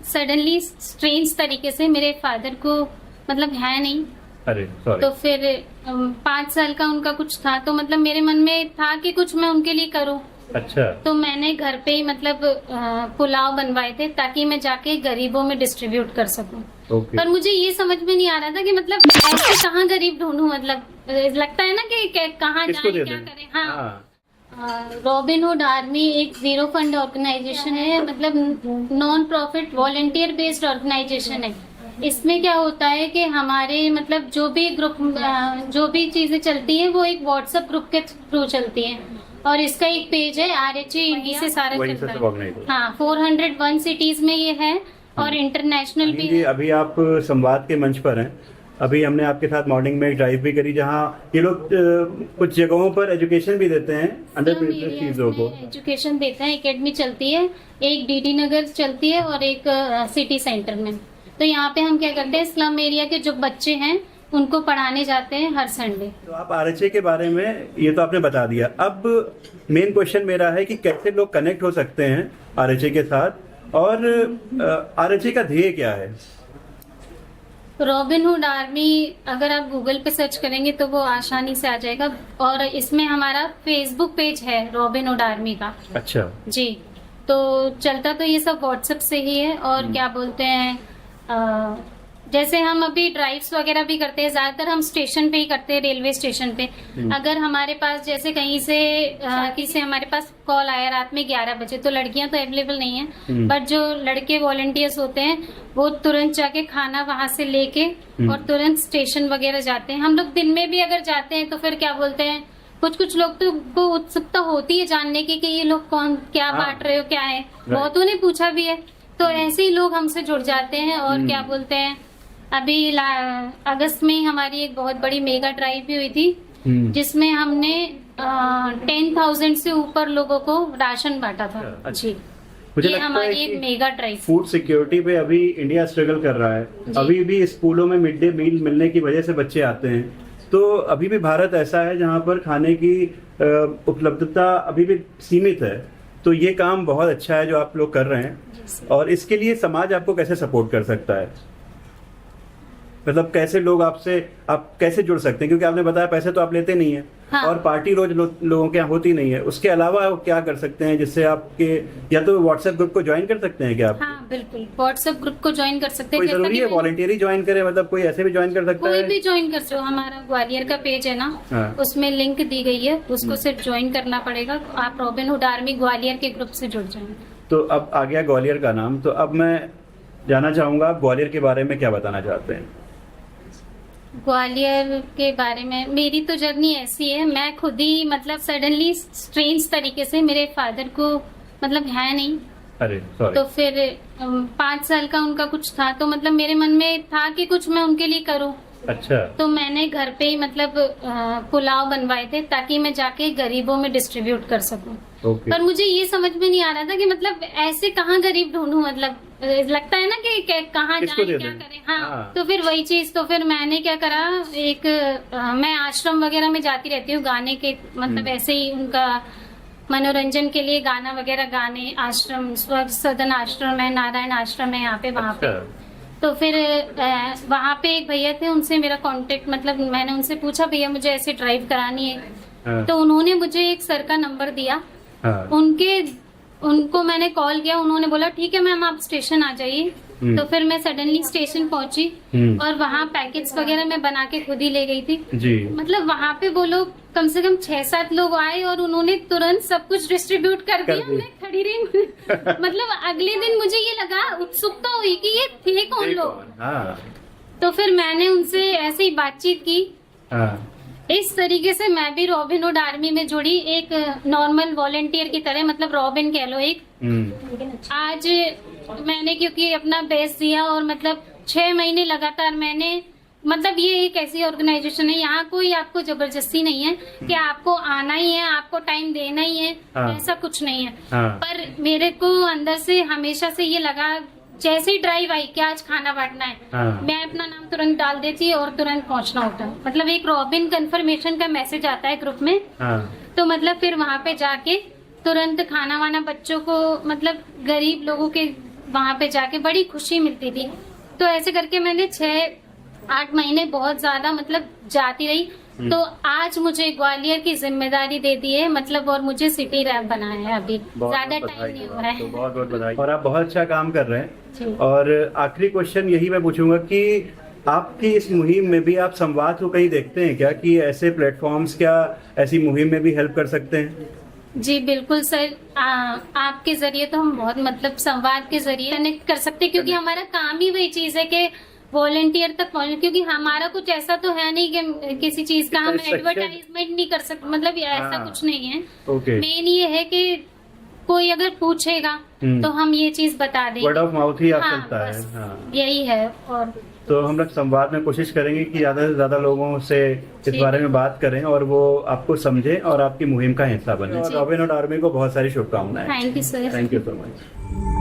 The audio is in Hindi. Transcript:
सडनली स्ट्रेंज तरीके से मेरे फादर को मतलब है नहीं। अरे सॉरी। तो फिर 5 साल का उनका कुछ था, तो मतलब मेरे मन में था कि कुछ मैं उनके लिए करूं। अच्छा। तो मैंने घर पे ही मतलब पुलाव बनवाए थे ताकि मैं जाके गरीबों में डिस्ट्रीब्यूट कर सकूं। ओके। पर मुझे ये समझ में नहीं आ रहा था कि मतलब ऐसे कहाँ गरीब ढूंढूं, मतलब लगता है ना कि कहाँ किसको जाएं दे क्या दें? करें। हाँ, रॉबिन हुड आर्मी एक जीरो फंड ऑर्गेनाइजेशन है, मतलब non profit volunteer based organisation है। इसमें क्या होता है कि हमारे मतलब जो भी ग्रुप जो भी चीजें चलती हैं वो एक व्हाट्सएप ग्रुप के थ्रू चलती हैं। और इसका एक पेज है RHA इंडिया से सारा वहीं से चलता सब है। ऑर्गेनाइज होता हाँ, 401 सिटीज में ये है और इंटरनेशनल भी जी। है। अभी आप संवाद के मंच पर हैं। अभी हमने आपके साथ मॉर्निंग में एक ड्राइव भी करी जहाँ ये लोग कुछ जगहों पर एजुकेशन भी देते हैं अंडर प्रिविलेज्ड चीजों को। एजुकेशन देते हैं, एकेडमी चलती है, एक DD नगर चलती है और एक सिटी सेंटर में। तो यहाँ पे हम क्या करते हैं, स्लम एरिया के जो बच्चे हैं उनको पढ़ाने जाते हैं हर संडे। तो आप RHA के बारे में ये तो आपने बता दिया। अब मेन क्वेश्चन मेरा है कि कैसे लोग कनेक्ट हो सकते हैं RHA के साथ, और RHA का ध्येय क्या है? रॉबिन हुड आर्मी अगर आप गूगल पे सर्च करेंगे तो वो आसानी से आ जाएगा। और इसमें हमारा फेसबुक पेज है रॉबिन हुड आर्मी का। अच्छा जी। तो चलता तो ये सब व्हाट्सएप से ही है। और क्या बोलते हैं, जैसे हम अभी ड्राइव्स वगैरह भी करते हैं, ज्यादातर हम स्टेशन पे ही करते हैं, रेलवे स्टेशन पे। अगर हमारे पास जैसे कहीं से किसी से हमारे पास कॉल आया रात में 11 बजे, तो लड़कियां तो अवेलेबल नहीं है, बट जो लड़के वॉलंटियर्स होते हैं वो तुरंत जाके खाना वहां से लेके और तुरंत स्टेशन वगैरह जाते हैं। हम लोग दिन में भी अगर जाते हैं तो फिर क्या बोलते हैं, कुछ लोग तो को उत्सुकता होती है जानने की कि ये लोग कौन क्या बांट रहे हो, क्या है। बहुतों ने पूछा भी है, तो ऐसे ही लोग हमसे जुड़ जाते हैं। और क्या बोलते हैं, अभी अगस्त में हमारी एक बहुत बड़ी मेगा ड्राइव भी हुई थी जिसमें हमने 10,000 से ऊपर लोगों को राशन बांटा था। जी, मुझे ये लगता है हमारी कि एक मेगा ड्राइव। फूड सिक्योरिटी पे अभी इंडिया स्ट्रगल कर रहा है। अभी भी स्कूलों में मिड डे मील मिलने की वजह से बच्चे आते हैं। तो अभी भी भारत ऐसा है जहाँ पर खाने की उपलब्धता अभी भी सीमित है। तो ये काम बहुत अच्छा है जो आप लोग कर रहे हैं। और इसके लिए समाज आपको कैसे सपोर्ट कर सकता है? मतलब कैसे लोग आपसे आप कैसे जुड़ सकते हैं? क्योंकि आपने बताया पैसे तो आप लेते नहीं है। हाँ। और पार्टी रोज लोगों के यहाँ होती नहीं है। उसके अलावा वो क्या कर सकते हैं जिससे आपके, या तो व्हाट्सएप ग्रुप को ज्वाइन कर सकते हैं क्या आप? हाँ बिल्कुल, व्हाट्सएप ग्रुप को ज्वाइन कर सकते हैं। कोई जैसा जरूरी कि है वॉलंटियर ही ज्वाइन करे? मतलब कोई ऐसे भी ज्वाइन कर सकता कोई है? भी ज्वाइन कर सकते हो। हमारा ग्वालियर का पेज है ना, हाँ। उसमें लिंक दी गई है, उसको सिर्फ ज्वाइन करना पड़ेगा। आप रॉबिन हुड आर्मी ग्वालियर के ग्रुप से जुड़ जाएंगे। तो अब आ गया ग्वालियर का नाम, तो अब मैं जानना चाहूंगा आप ग्वालियर के बारे में क्या बताना चाहते हैं? ग्वालियर के बारे में मेरी तो जर्नी ऐसी है, मैं खुद ही मतलब सडनली स्ट्रेंज तरीके से मेरे फादर को मतलब है नहीं। अरे सॉरी। तो फिर 5 साल का उनका कुछ था, तो मतलब मेरे मन में था कि कुछ मैं उनके लिए करूं। अच्छा। तो मैंने घर पे ही मतलब पुलाव बनवाए थे ताकि मैं जाके गरीबों में डिस्ट्रीब्यूट कर सकूं। ओके। पर मुझे ये समझ में नहीं आ रहा था कि मतलब ऐसे कहाँ गरीब ढूंढूं, मतलब लगता है ना कि कहाँ किसको जाएं दे क्या दें? करें। हाँ, हाँ। तो फिर वही चीज, तो फिर मैंने क्या करा, एक मैं आश्रम वगैरह में जाती रहती हूँ गाने के, मतलब ऐसे ही उनका मनोरंजन के लिए गाना वगैरह गाने। आश्रम सदन आश्रम है, नारायण आश्रम है यहाँ पे, वहाँ पे। तो फिर वहाँ पे एक भैया थे, उनसे मेरा कांटेक्ट, मतलब मैंने उनसे पूछा भैया मुझे ऐसे ड्राइव करानी है। हाँ। तो उन्होंने मुझे एक सर का नंबर दिया। हाँ। उनको मैंने कॉल किया, उन्होंने बोला ठीक है मैम आप स्टेशन आ जाइए। तो फिर मैं सडनली स्टेशन पहुंची और वहाँ पैकेट्स वगैरह मैं बना के खुद ही ले गई थी। जी। मतलब वहाँ पे वो लोग कम से कम 6-7 लोग आए और उन्होंने तुरंत सब कुछ डिस्ट्रीब्यूट कर दिया। मैं खड़ी रही मतलब अगले दिन मुझे ये लगा, उत्सुकता हुई कि ये थे कौन लोग। हाँ। तो फिर मैंने उनसे ऐसे ही बातचीत की। हाँ। इस तरीके से मैं भी रॉबिन हुड आर्मी में जुड़ी, एक नॉर्मल वॉलंटियर की तरह, मतलब रॉबिन कह लो एक। आज मैंने क्योंकि अपना बेस्ट दिया और मतलब 6 महीने लगातार मैंने, मतलब ये एक ऐसी ऑर्गेनाइजेशन है, यहाँ कोई आपको जबरदस्ती नहीं है कि आपको आना ही है, आपको टाइम देना ही है। हाँ। ऐसा कुछ नहीं है। हाँ। पर मेरे को अंदर से हमेशा से ये लगा, जैसे ही ड्राइव आई कि आज खाना बांटना है, हाँ। मैं अपना नाम तुरंत डाल देती और तुरंत पहुंचना होता है। मतलब एक रॉबिन कंफर्मेशन का मैसेज आता है ग्रुप में। हाँ। तो मतलब फिर वहां पे जाके तुरंत खाना वाना बच्चों को, मतलब गरीब लोगों के वहां पे जाके बड़ी खुशी मिलती थी। तो ऐसे करके मैंने 6-8 महीने बहुत ज्यादा मतलब जाती रही। तो आज मुझे ग्वालियर की जिम्मेदारी दे दी है, मतलब और मुझे सिटी रैप बनाया है। अभी ज्यादा टाइम नहीं हुआ है। बहुत बहुत बधाई। और आप बहुत अच्छा काम कर रहे जी। हैं। और आखिरी क्वेश्चन यही मैं पूछूंगा कि आपकी इस मुहिम में भी आप संवाद को कहीं देखते हैं क्या, कि ऐसे प्लेटफॉर्म्स क्या ऐसी मुहिम में भी हेल्प कर सकते हैं? जी बिल्कुल सर, आपके जरिए तो हम बहुत मतलब संवाद के जरिए कनेक्ट कर सकते हैं, क्योंकि हमारा काम ही वही चीज है कि वॉलेंटियर तक पहुंच, क्योंकि हमारा कुछ ऐसा तो है नहीं कि किसी चीज का हम एडवर्टाइजमेंट नहीं कर सकते, मतलब ऐसा हाँ। कुछ नहीं है। ओके। मेन ये है कि कोई अगर पूछेगा तो हम ये चीज बता देंगे। वर्ड ऑफ माउथ ही आप हाँ, चलता है। बस हाँ। यही है। और तो हम लोग संवाद में कोशिश करेंगे कि ज्यादा से ज्यादा लोगों से इस जी। बारे में बात करें और वो आपको समझें और आपकी मुहिम का हिस्सा बने। और रॉबिन हुड आर्मी को बहुत सारी शुभकामनाएं। Thank you sir. Thank you so much.